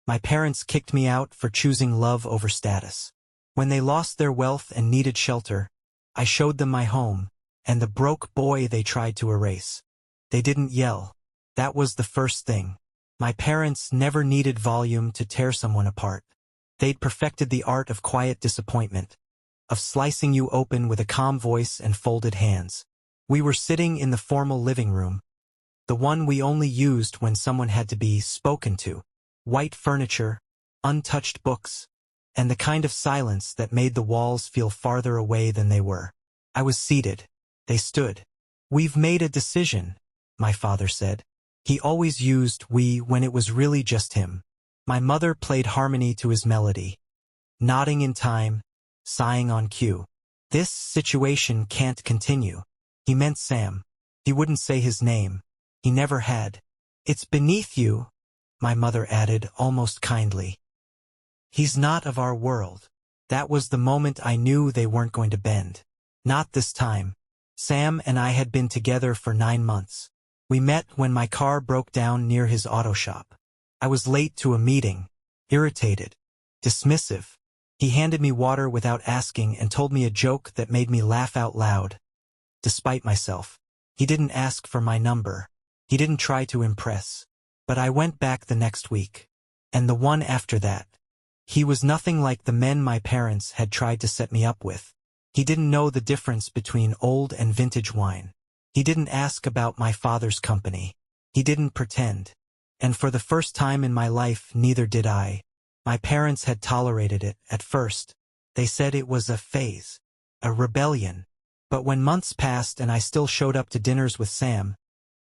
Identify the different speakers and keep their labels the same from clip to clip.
Speaker 1: My parents kicked me out for choosing love over status. When they lost their wealth and needed shelter, I showed them my home, and the broke boy they tried to erase. They didn't yell. That was the first thing. My parents never needed volume to tear someone apart. They'd perfected the art of quiet disappointment, of slicing you open with a calm voice and folded hands. We were sitting in the formal living room, the one we only used when someone had to be spoken to. White furniture, untouched books, and the kind of silence that made the walls feel farther away than they were. I was seated. They stood. "We've made a decision," my father said. He always used we when it was really just him. My mother played harmony to his melody, nodding in time, sighing on cue. "This situation can't continue." He meant Sam. He wouldn't say his name. He never had. "It's beneath you," my mother added, almost kindly. "He's not of our world." That was the moment I knew they weren't going to bend. Not this time. Sam and I had been together for 9 months. We met when my car broke down near his auto shop. I was late to a meeting, irritated, dismissive. He handed me water without asking and told me a joke that made me laugh out loud, despite myself. He didn't ask for my number. He didn't try to impress. But I went back the next week. And the one after that. He was nothing like the men my parents had tried to set me up with. He didn't know the difference between old and vintage wine. He didn't ask about my father's company. He didn't pretend. And for the first time in my life, neither did I. My parents had tolerated it at first. They said it was a phase, a rebellion. But when months passed and I still showed up to dinners with Sam,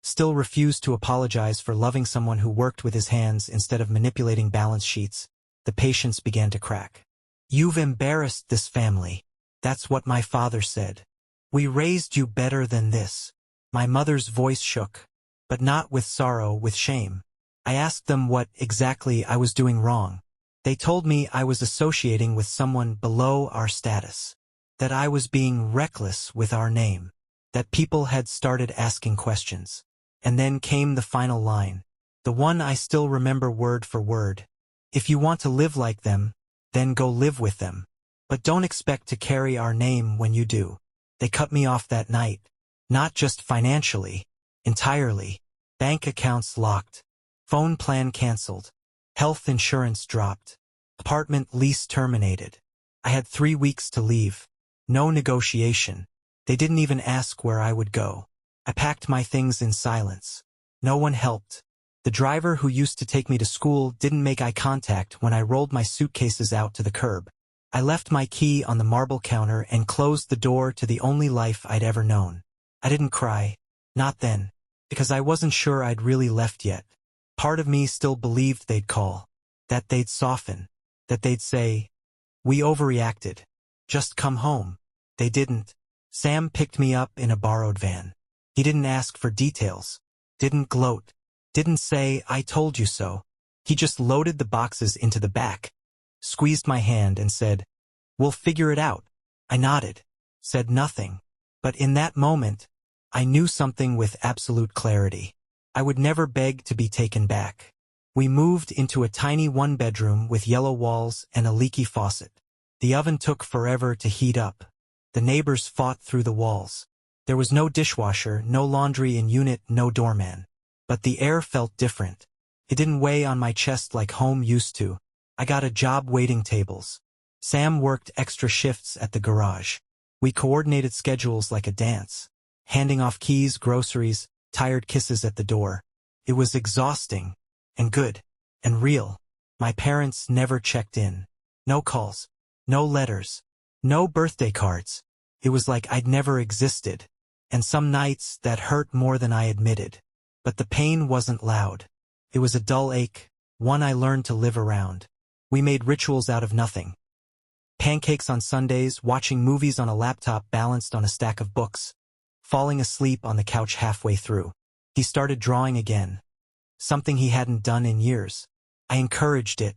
Speaker 1: still refused to apologize for loving someone who worked with his hands instead of manipulating balance sheets, the patience began to crack. "You've embarrassed this family." That's what my father said. "We raised you better than this." My mother's voice shook, but not with sorrow, with shame. I asked them what exactly I was doing wrong. They told me I was associating with someone below our status, that I was being reckless with our name, that people had started asking questions. And then came the final line, the one I still remember word for word. "If you want to live like them, then go live with them. But don't expect to carry our name when you do." They cut me off that night. Not just financially, entirely. Bank accounts locked. Phone plan canceled. Health insurance dropped. Apartment lease terminated. I had 3 weeks to leave. No negotiation. They didn't even ask where I would go. I packed my things in silence. No one helped. The driver who used to take me to school didn't make eye contact when I rolled my suitcases out to the curb. I left my key on the marble counter and closed the door to the only life I'd ever known. I didn't cry. Not then. Because I wasn't sure I'd really left yet. Part of me still believed they'd call. That they'd soften. That they'd say, "We overreacted. Just come home." They didn't. Sam picked me up in a borrowed van. He didn't ask for details. Didn't gloat. Didn't say, "I told you so." He just loaded the boxes into the back, squeezed my hand and said, "We'll figure it out." I nodded, said nothing. But in that moment, I knew something with absolute clarity. I would never beg to be taken back. We moved into a tiny one-bedroom with yellow walls and a leaky faucet. The oven took forever to heat up. The neighbors fought through the walls. There was no dishwasher, no laundry in unit, no doorman. But the air felt different. It didn't weigh on my chest like home used to. I got a job waiting tables. Sam worked extra shifts at the garage. We coordinated schedules like a dance. Handing off keys, groceries, tired kisses at the door. It was exhausting. And good. And real. My parents never checked in. No calls. No letters. No birthday cards. It was like I'd never existed. And some nights that hurt more than I admitted. But the pain wasn't loud. It was a dull ache, one I learned to live around. We made rituals out of nothing. Pancakes on Sundays, watching movies on a laptop balanced on a stack of books. Falling asleep on the couch halfway through. He started drawing again. Something he hadn't done in years. I encouraged it.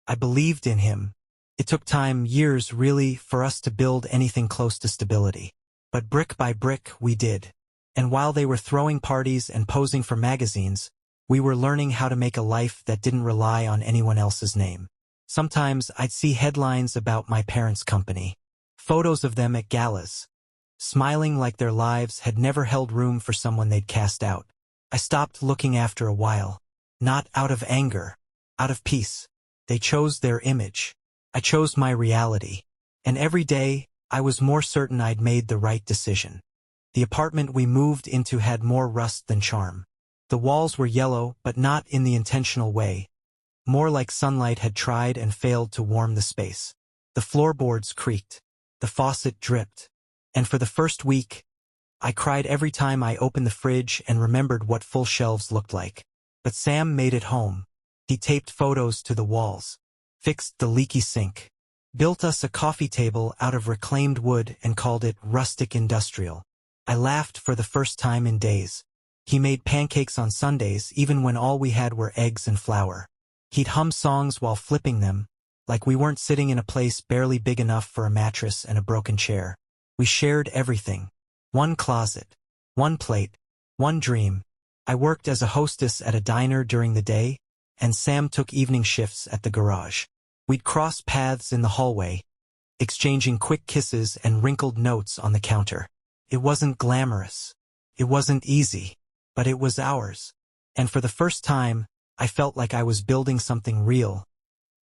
Speaker 1: I believed in him. It took time, years really, for us to build anything close to stability. But brick by brick, we did. And while they were throwing parties and posing for magazines, We were learning how to make a life that didn't rely on anyone else's name. Sometimes I'd see headlines about my parents' company, photos of them at galas, smiling like their lives had never held room for someone they'd cast out. I stopped looking after a while, not out of anger, out of peace. They chose their image. I chose my reality. And every day, I was more certain I'd made the right decision. The apartment we moved into had more rust than charm. The walls were yellow, but not in the intentional way. More like sunlight had tried and failed to warm the space. The floorboards creaked. The faucet dripped. And for the first week, I cried every time I opened the fridge and remembered what full shelves looked like. But Sam made it home. He taped photos to the walls, fixed the leaky sink, built us a coffee table out of reclaimed wood and called it rustic industrial. I laughed for the first time in days. He made pancakes on Sundays even when all we had were eggs and flour. He'd hum songs while flipping them, like we weren't sitting in a place barely big enough for a mattress and a broken chair. We shared everything. One closet, one plate, one dream. I worked as a hostess at a diner during the day, and Sam took evening shifts at the garage. We'd cross paths in the hallway, exchanging quick kisses and wrinkled notes on the counter. It wasn't glamorous. It wasn't easy, but it was ours. And for the first time, I felt like I was building something real.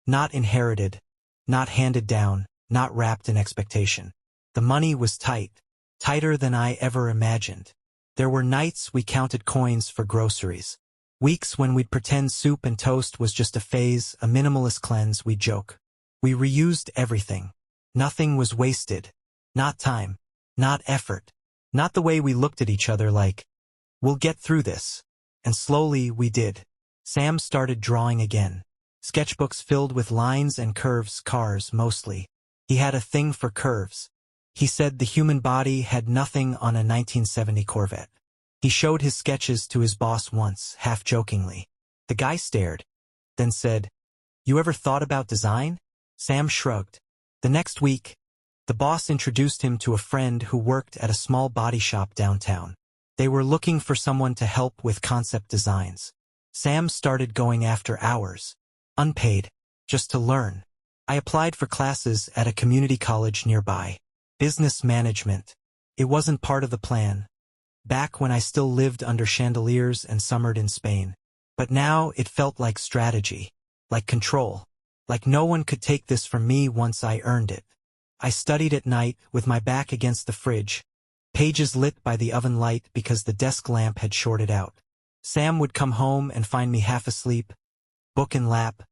Speaker 1: Not inherited, not handed down, not wrapped in expectation. The money was tight, tighter than I ever imagined. There were nights we counted coins for groceries. Weeks when we'd pretend soup and toast was just a phase, a minimalist cleanse, we'd joke. We reused everything. Nothing was wasted. Not time. Not effort. Not the way we looked at each other like, we'll get through this. And slowly we did. Sam started drawing again. Sketchbooks filled with lines and curves, cars mostly. He had a thing for curves. He said the human body had nothing on a 1970 Corvette. He showed his sketches to his boss once, half-jokingly. The guy stared, then said, "You ever thought about design?" Sam shrugged. The next week, the boss introduced him to a friend who worked at a small body shop downtown. They were looking for someone to help with concept designs. Sam started going after hours, unpaid, just to learn. I applied for classes at a community college nearby. Business management. It wasn't part of the plan, back when I still lived under chandeliers and summered in Spain. But now it felt like strategy, like control, like no one could take this from me once I earned it. I studied at night with my back against the fridge, pages lit by the oven light because the desk lamp had shorted out. Sam would come home and find me half asleep, book in lap,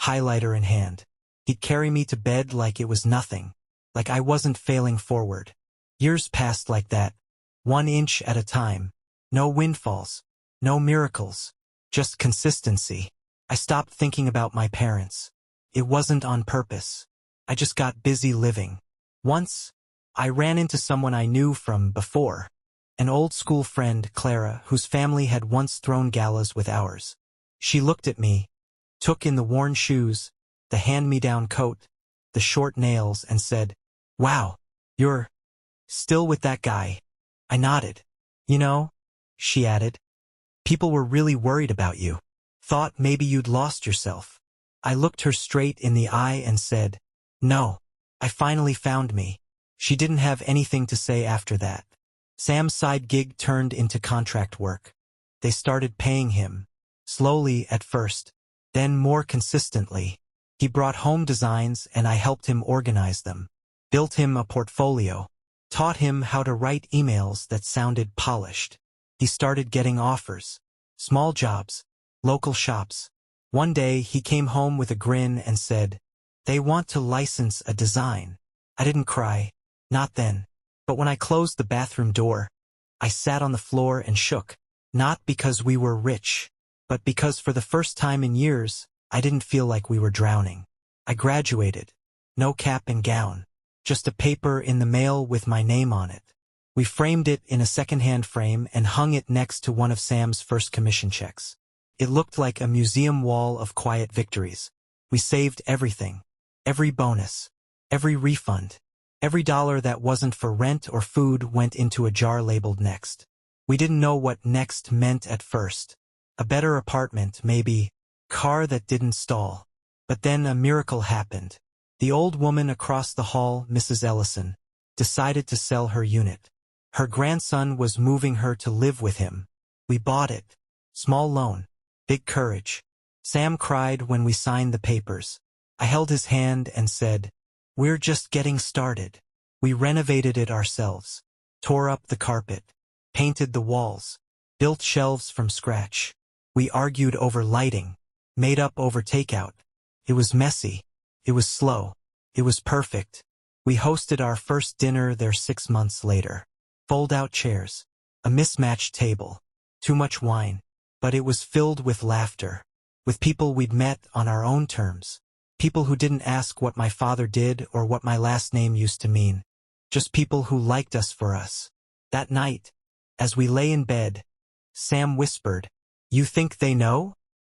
Speaker 1: highlighter in hand. He'd carry me to bed like it was nothing, like I wasn't failing forward. Years passed like that, 1 inch at a time. No windfalls, no miracles, just consistency. I stopped thinking about my parents. It wasn't on purpose. I just got busy living. Once, I ran into someone I knew from before. An old school friend, Clara, whose family had once thrown galas with ours. She looked at me, took in the worn shoes, the hand-me-down coat, the short nails, and said, "Wow, you're still with that guy." I nodded. "You know," she added, "people were really worried about you. Thought maybe you'd lost yourself." I looked her straight in the eye and said, "No, I finally found me." She didn't have anything to say after that. Sam's side gig turned into contract work. They started paying him, slowly at first, then more consistently. He brought home designs and I helped him organize them, built him a portfolio, taught him how to write emails that sounded polished. He started getting offers, small jobs, local shops. One day he came home with a grin and said, "They want to license a design." I didn't cry, not then. But when I closed the bathroom door, I sat on the floor and shook, not because we were rich, but because for the first time in years, I didn't feel like we were drowning. I graduated. No cap and gown. Just a paper in the mail with my name on it. We framed it in a second-hand frame and hung it next to one of Sam's first commission checks. It looked like a museum wall of quiet victories. We saved everything. Every bonus. Every refund. Every dollar that wasn't for rent or food went into a jar labeled next. We didn't know what next meant at first, A better apartment, maybe. Car that didn't stall. But then a miracle happened. The old woman across the hall, Mrs. Ellison, decided to sell her unit. Her grandson was moving her to live with him. We bought it. Small loan. Big courage. Sam cried when we signed the papers. I held his hand and said, "We're just getting started." We renovated it ourselves. Tore up the carpet. Painted the walls. Built shelves from scratch. We argued over lighting. Made up over takeout. It was messy. It was slow. It was perfect. We hosted our first dinner there 6 months later. Fold-out chairs. A mismatched table. Too much wine. But it was filled with laughter. With people we'd met on our own terms. People who didn't ask what my father did or what my last name used to mean. Just people who liked us for us. That night, as we lay in bed, Sam whispered, "You think they know?"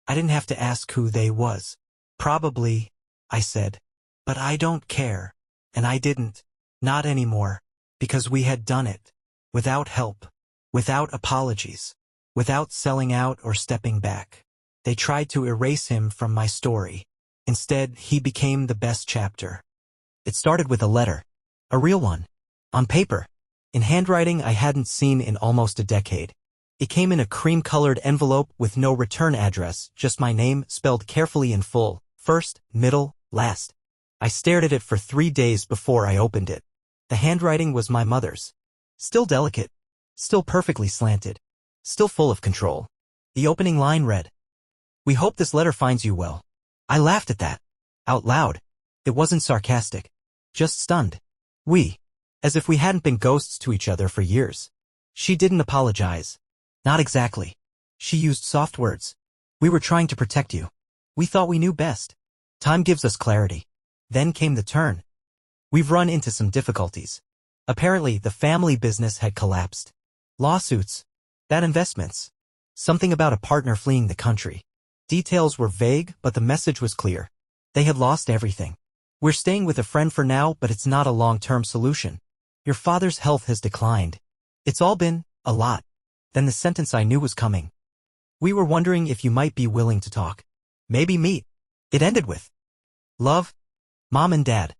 Speaker 1: I didn't have to ask who they was. "Probably," I said. "But I don't care." And I didn't. Not anymore. Because we had done it. Without help. Without apologies. Without selling out or stepping back. They tried to erase him from my story. Instead, he became the best chapter. It started with a letter. A real one. On paper. In handwriting I hadn't seen in almost a decade. It came in a cream-colored envelope with no return address, just my name spelled carefully in full, first, middle, last. I stared at it for 3 days before I opened it. The handwriting was my mother's. Still delicate. Still perfectly slanted. Still full of control. The opening line read, "We hope this letter finds you well." I laughed at that. Out loud. It wasn't sarcastic. Just stunned. We. As if we hadn't been ghosts to each other for years. She didn't apologize. Not exactly. She used soft words. "We were trying to protect you. We thought we knew best. Time gives us clarity." Then came the turn. "We've run into some difficulties. Apparently, the family business had collapsed. Lawsuits. Bad investments. Something about a partner fleeing the country. Details were vague, but the message was clear. They had lost everything. We're staying with a friend for now, but it's not a long-term solution. Your father's health has declined. It's all been a lot." Then the sentence I knew was coming. "We were wondering if you might be willing to talk. Maybe meet." It ended with, "Love, Mom and Dad."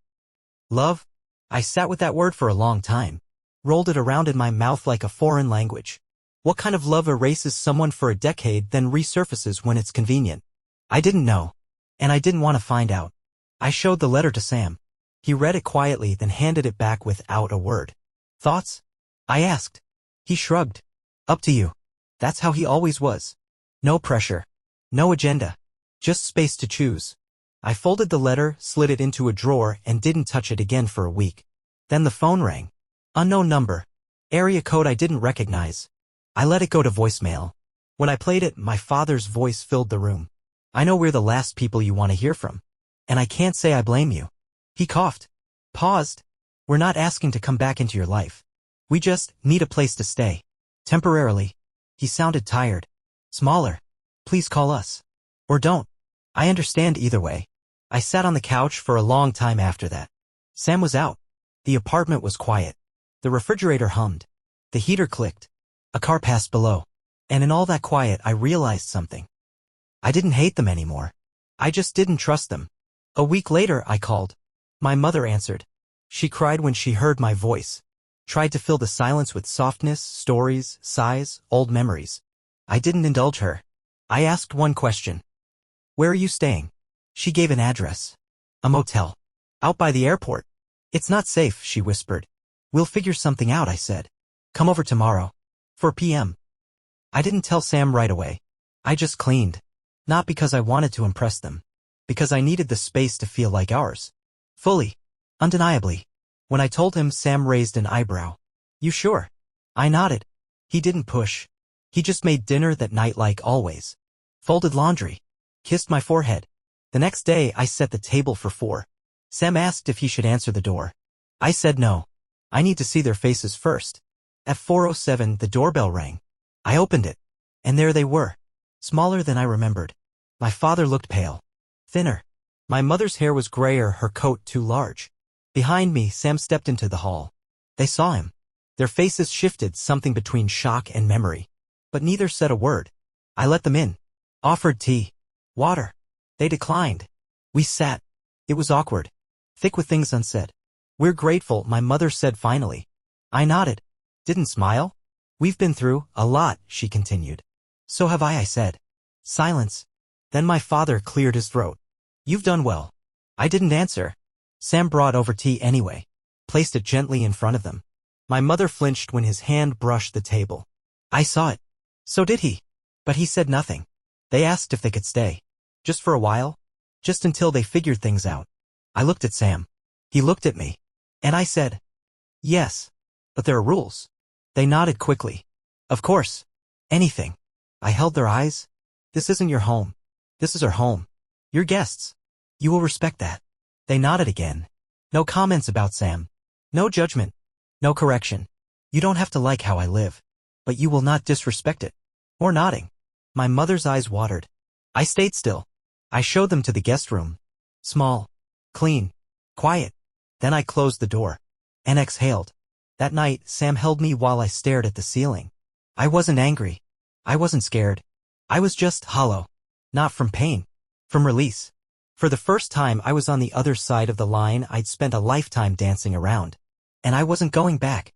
Speaker 1: Love? I sat with that word for a long time. Rolled it around in my mouth like a foreign language. What kind of love erases someone for a decade then resurfaces when it's convenient? I didn't know. And I didn't want to find out. I showed the letter to Sam. He read it quietly, then handed it back without a word. "Thoughts?" I asked. He shrugged. "Up to you." That's how he always was. No pressure. No agenda. Just space to choose. I folded the letter, slid it into a drawer, and didn't touch it again for a week. Then the phone rang. Unknown number. Area code I didn't recognize. I let it go to voicemail. When I played it, my father's voice filled the room. "I know we're the last people you want to hear from. And I can't say I blame you." He coughed. Paused. "We're not asking to come back into your life. We just need a place to stay. Temporarily." He sounded tired. "Smaller. Please call us. Or don't. I understand either way." I sat on the couch for a long time after that. Sam was out. The apartment was quiet. The refrigerator hummed. The heater clicked. A car passed below. And in all that quiet I realized something. I didn't hate them anymore. I just didn't trust them. A week later I called. My mother answered. She cried when she heard my voice. Tried to fill the silence with softness, stories, sighs, old memories. I didn't indulge her. I asked one question. "Where are you staying?" She gave an address. "A motel. Out by the airport." "It's not safe," she whispered. "We'll figure something out," I said. "Come over tomorrow. 4 p.m. I didn't tell Sam right away. I just cleaned. Not because I wanted to impress them. Because I needed the space to feel like ours. Fully. Undeniably. When I told him, Sam raised an eyebrow. "You sure?" I nodded. He didn't push. He just made dinner that night like always. Folded laundry. Kissed my forehead. The next day I set the table for 4. Sam asked if he should answer the door. I said no. I need to see their faces first. At 4:07 the doorbell rang. I opened it. And there they were. Smaller than I remembered. My father looked pale. Thinner. My mother's hair was grayer, her coat too large. Behind me, Sam stepped into the hall. They saw him. Their faces shifted, something between shock and memory. But neither said a word. I let them in. Offered tea. Water. They declined. We sat. It was awkward. Thick with things unsaid. We're grateful, my mother said finally. I nodded. Didn't smile? We've been through a lot, she continued. So have I said. Silence. Then my father cleared his throat. You've done well. I didn't answer. Sam brought over tea anyway. Placed it gently in front of them. My mother flinched when his hand brushed the table. I saw it. So did he. But he said nothing. They asked if they could stay. Just for a while? Just until they figured things out. I looked at Sam. He looked at me. And I said, yes. But there are rules. They nodded quickly. Of course. Anything. I held their eyes. This isn't your home. This is our home. Your guests. You will respect that. They nodded again. No comments about Sam. No judgment. No correction. You don't have to like how I live. But you will not disrespect it. Or nodding. My mother's eyes watered. I stayed still. I showed them to the guest room. Small. Clean. Quiet. Then I closed the door. And exhaled. That night, Sam held me while I stared at the ceiling. I wasn't angry. I wasn't scared. I was just hollow. Not from pain. From release. For the first time I was on the other side of the line I'd spent a lifetime dancing around. And I wasn't going back.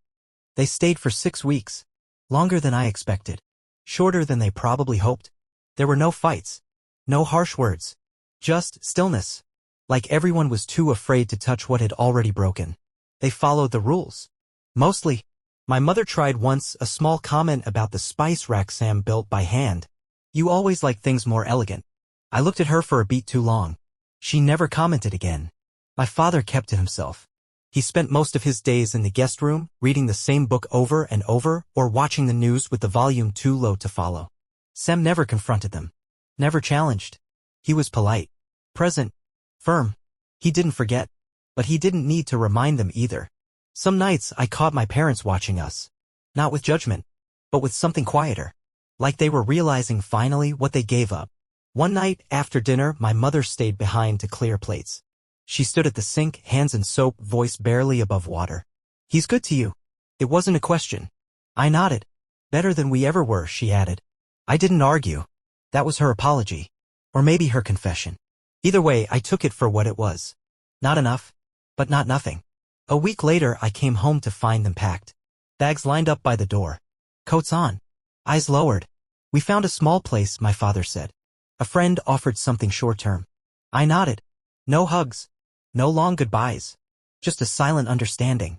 Speaker 1: They stayed for 6 weeks. Longer than I expected. Shorter than they probably hoped. There were no fights. No harsh words. Just stillness. Like everyone was too afraid to touch what had already broken. They followed the rules. Mostly. My mother tried once a small comment about the spice rack Sam built by hand. You always like things more elegant. I looked at her for a beat too long. She never commented again. My father kept to himself. He spent most of his days in the guest room, reading the same book over and over, or watching the news with the volume too low to follow. Sam never confronted them. Never challenged. He was polite. Present. Firm. He didn't forget. But he didn't need to remind them either. Some nights I caught my parents watching us. Not with judgment. But with something quieter. Like they were realizing finally what they gave up. One night, after dinner, my mother stayed behind to clear plates. She stood at the sink, hands in soap, voice barely above water. He's good to you. It wasn't a question. I nodded. Better than we ever were, she added. I didn't argue. That was her apology. Or maybe her confession. Either way, I took it for what it was. Not enough. But not nothing. A week later, I came home to find them packed. Bags lined up by the door. Coats on. Eyes lowered. We found a small place, my father said. A friend offered something short-term. I nodded. No hugs. No long goodbyes. Just a silent understanding.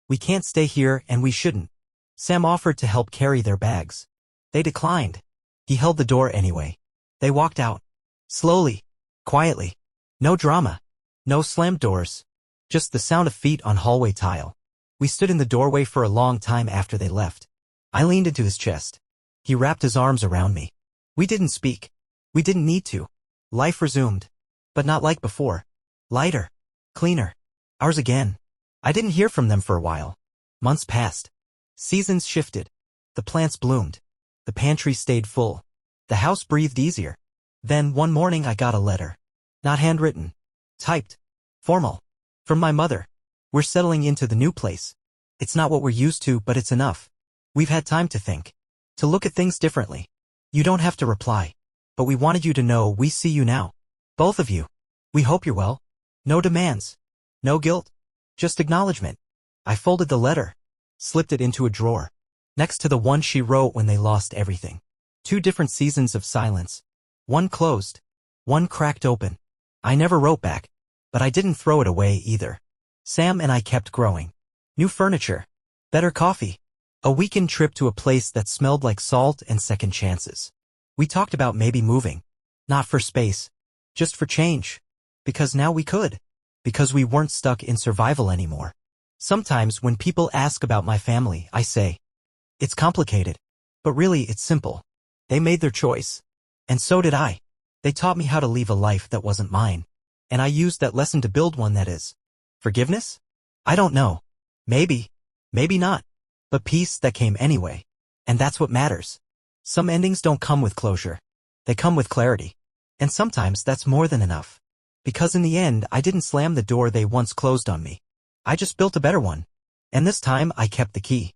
Speaker 1: We can't stay here and we shouldn't. Sam offered to help carry their bags. They declined. He held the door anyway. They walked out. Slowly. Quietly. No drama. No slammed doors. Just the sound of feet on hallway tile. We stood in the doorway for a long time after they left. I leaned into his chest. He wrapped his arms around me. We didn't speak. We didn't need to. Life resumed. But not like before. Lighter. Cleaner. Ours again. I didn't hear from them for a while. Months passed. Seasons shifted. The plants bloomed. The pantry stayed full. The house breathed easier. Then one morning I got a letter. Not handwritten. Typed. Formal. From my mother. We're settling into the new place. It's not what we're used to, but it's enough. We've had time to think. To look at things differently. You don't have to reply. But we wanted you to know we see you now. Both of you. We hope you're well. No demands. No guilt. Just acknowledgement. I folded the letter. Slipped it into a drawer. Next to the one she wrote when they lost everything. 2 different seasons of silence. One closed. One cracked open. I never wrote back. But I didn't throw it away either. Sam and I kept growing. New furniture. Better coffee. A weekend trip to a place that smelled like salt and second chances. We talked about maybe moving. Not for space. Just for change. Because now we could. Because we weren't stuck in survival anymore. Sometimes when people ask about my family, I say, it's complicated. But really it's simple. They made their choice. And so did I. They taught me how to leave a life that wasn't mine. And I used that lesson to build one that is. Forgiveness? I don't know. Maybe. Maybe not. But peace that came anyway. And that's what matters. Some endings don't come with closure. They come with clarity. And sometimes that's more than enough. Because in the end, I didn't slam the door they once closed on me. I just built a better one. And this time I kept the key.